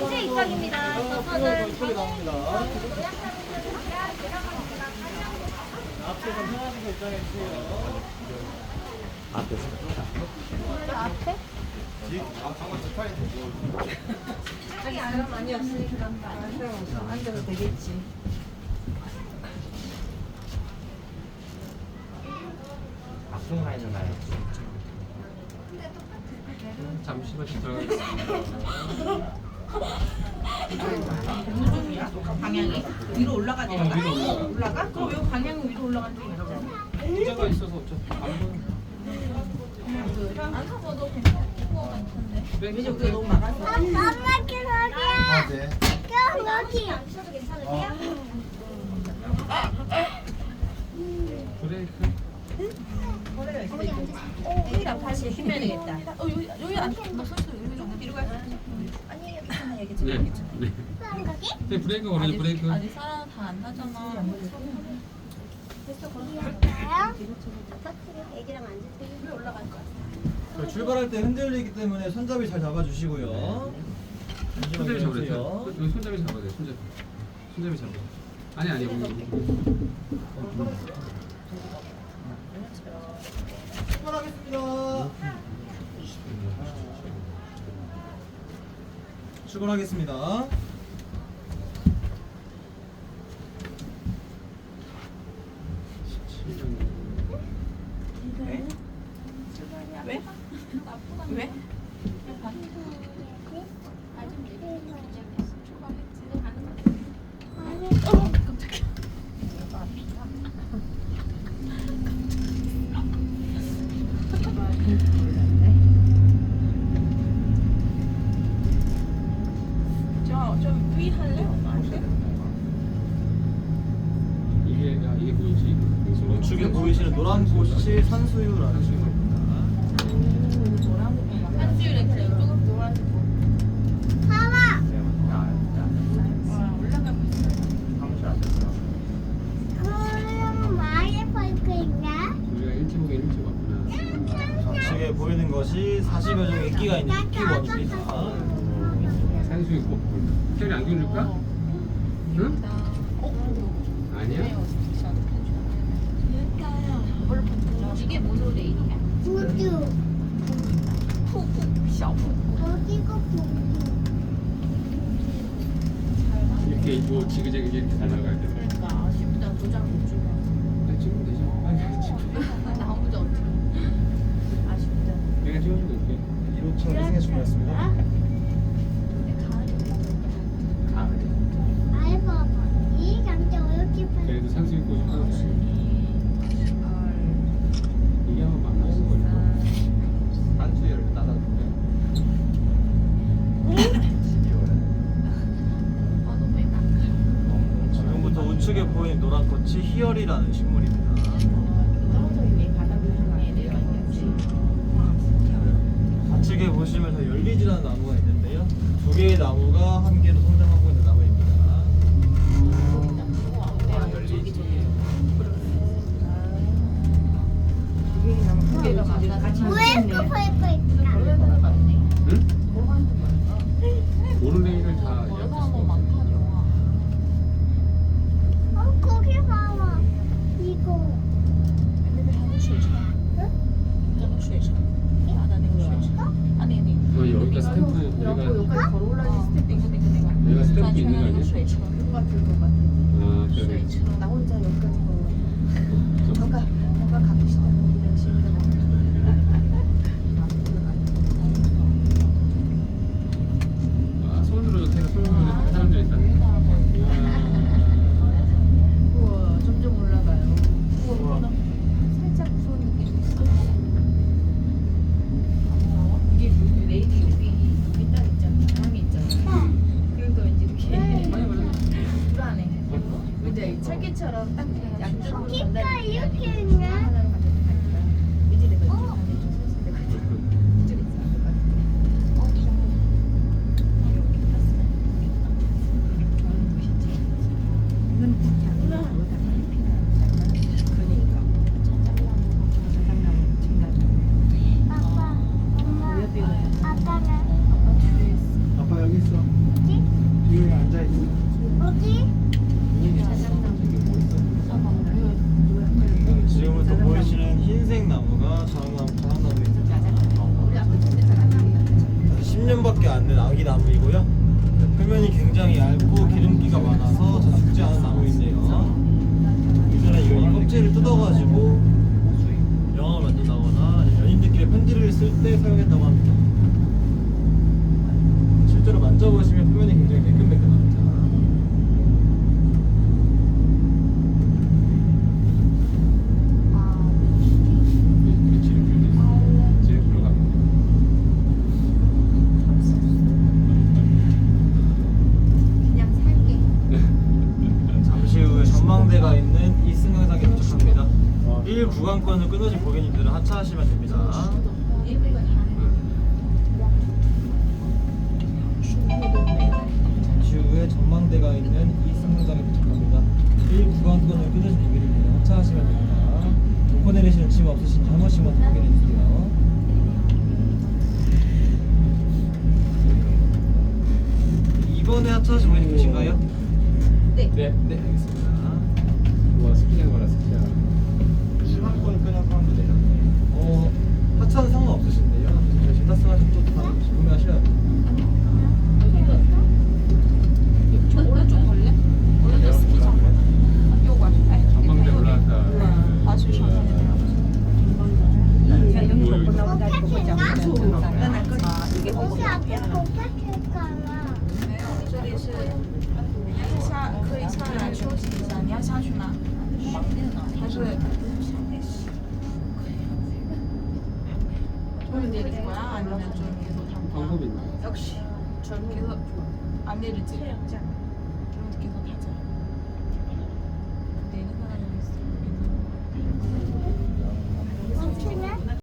전체 입장입니다. 저는 소리 나옵니다. 앞에서 편하신 거 입장해 주세요. 앞에서. 앞에? 자기 사람 많이 없으니까 앉아도 되겠지. 앞쪽 라인을 가야지. 잠시만 들어가겠습니다. 방향이 위로 올라가야 되는 거야? 위로 올라가? 그럼 요 방향은 위로 올라가는 게 있잖아. 의자가 있어서 어차피 안 보여. 안 타봐도 괜찮을 것 같은데. 왜냐면 우리가 너무 막아서. 엄마 기억이야. 네. 여기. 안 치셔도 괜찮으세요? 브레이크. 거리가 있어. 여기랑 다시 힘내야 되겠다. 여기 안 뭐, 선수 여기 좀 뒤로 가. 아니 괜찮아 네. 괜찮아. 네. 거기? 네, 브레이크 걸어줘, 브레이크. 아직 사람 다 안 나잖아. 갈까요? 애기랑 앉으세요. 올라갈 거야. 자, 출발할 때 흔들리기 때문에 손잡이 잘 잡아주시고요. 손잡이 잡아야 돼. 잠시만요. 여기 손잡이 잡아야 돼, 손잡이. 손잡이 잡아. 아니, 여기. 출발하겠습니다. 출발하겠습니다. 왜? 왜? 저좀 위 할래? 엄마한테? 이게 보이지? 우측에 보이시는 노란 꽃이 산수유라는 식물입니다. 한지율 엑셀 조금 노란색. 봐봐. 올라가고 있어. 사무실 앞에서. 그럼 마을 파이크 있나? 우리가 일찍 오긴 일찍 왔구나. 좌측에 보이는 것이 40여 종의 이끼가 있는 이끼원입니다. 산수 있고. 태연이 안경 줄까? 응? 아니야? 이게 무슨 레일이야? 우주. 푹푹 샤오. 어디가 우주? 이렇게 뭐 지그재그 이렇게 잘 나가야 돼. 그러니까 아쉽다. 도장 못 주면. 나 찍으면 되지. 아니, 찍어. 나 아무도 없지. 아쉽다. 내가 찍어주면 될게. 1호차 승에 준비했습니다. 아이 봐봐. 이 감자 어렵게 봐. 그래도 산수 있고 싶어. 이게 한번 만나서 걸려. 산수유를 따다줄게. 아 너무 예뻐. 지금부터 우측에 보이는 노란 꽃이 희열이라는 식물입니다. 떨어져 있네. 바닥을 향해 내려가야지. 좌측에 보시면 저 열리지라는 나무가 있는데요. 두 개의 나무가 한 개로 성장하고 있는 나무입니다. 왜 또 파이프 있나? 응? 오르내리를 다 얼마나 예약했어. 많다 영화. 거기 봐봐. 이거. 여기가 스탬프 여기까지 걸어 올라지 스텝 땡겨 여기가 스탬프 있는 거 아니야? 누가 들것 같아. 아, 그래. 나 혼자 여기까지 걸어. 뭔가 가기 싫다. 열심히 아, 손으로 제가 손으로 한 사람들 있다. 우와, 점점 올라가요. 우와, 살짝 무서운 느낌이 있어. 이게 레이디 여기 딱 있잖아. 방이 있잖아. 그러니까 왠지 이렇게 불안해. 근데 철기처럼 딱 양쪽으로 키가 이렇게 하나로 있냐? 가져가니까 왠지 내가 이쪽 안에 좀 서서 내가 이쪽에 있을 것 같아. 이렇게 탔으면 이건 그냥 올라가는 거다. 그러니까 짜장면 정말 아빠, 엄마, 아빠는 아빠 뒤에 있어. 아빠 여기 있어. 뭐지? 앉아있어. 어디? 지금부터 보이시는 흰색 나무가 자랑나무입니다. 10년밖에 안 된 아기 나무이고요. 표면이 굉장히 얇고 기름기가 많아서 잘 죽지 않은 나무인데요. 예전에 이 껍질을 뜯어가지고 영화를 만든다거나 연인들끼리 편지를 쓸 때 사용했다고 합니다. 실제로 만져보시면 표면이 굉장히 매끈매끈합니다. 우리 지름길도 있어. 지름길로 가면 그냥 살게. 잠시 후에 전망대가 있는 이승강상에 도착합니다. 1 구간권을 끊으신 고객님들은 하차하시면 됩니다. 잠시 후에 전망대가 있는 이승강상에 도착합니다. 1 구간권을 끊으신 고객님들은 하차하시면 됩니다. 놓고 내리시는 짐 없으신지 한 번씩만 더 확인해 주세요. 이번에 하차하신 고객님 계신가요? 네. 네, 알겠습니다. 와 스키장 봐라 스키장. 중앙권 그냥 가면 되잖아요. 하차는 상관없으신데요. 대신 탑승하시면 또 다른 구매하셔야 돼요. 오른쪽 걸래? 오른쪽 스키장. 요거 전망대 올라갔다. 다시 전망대. 이게 혹시 앞에 고백할까봐. 这里是下可以下来休息一下，你要下去吗？还是저기 내릴 거야? 아니면 좀 계속 담가? 방법이 있나? 역시 저 계속 안 내리지?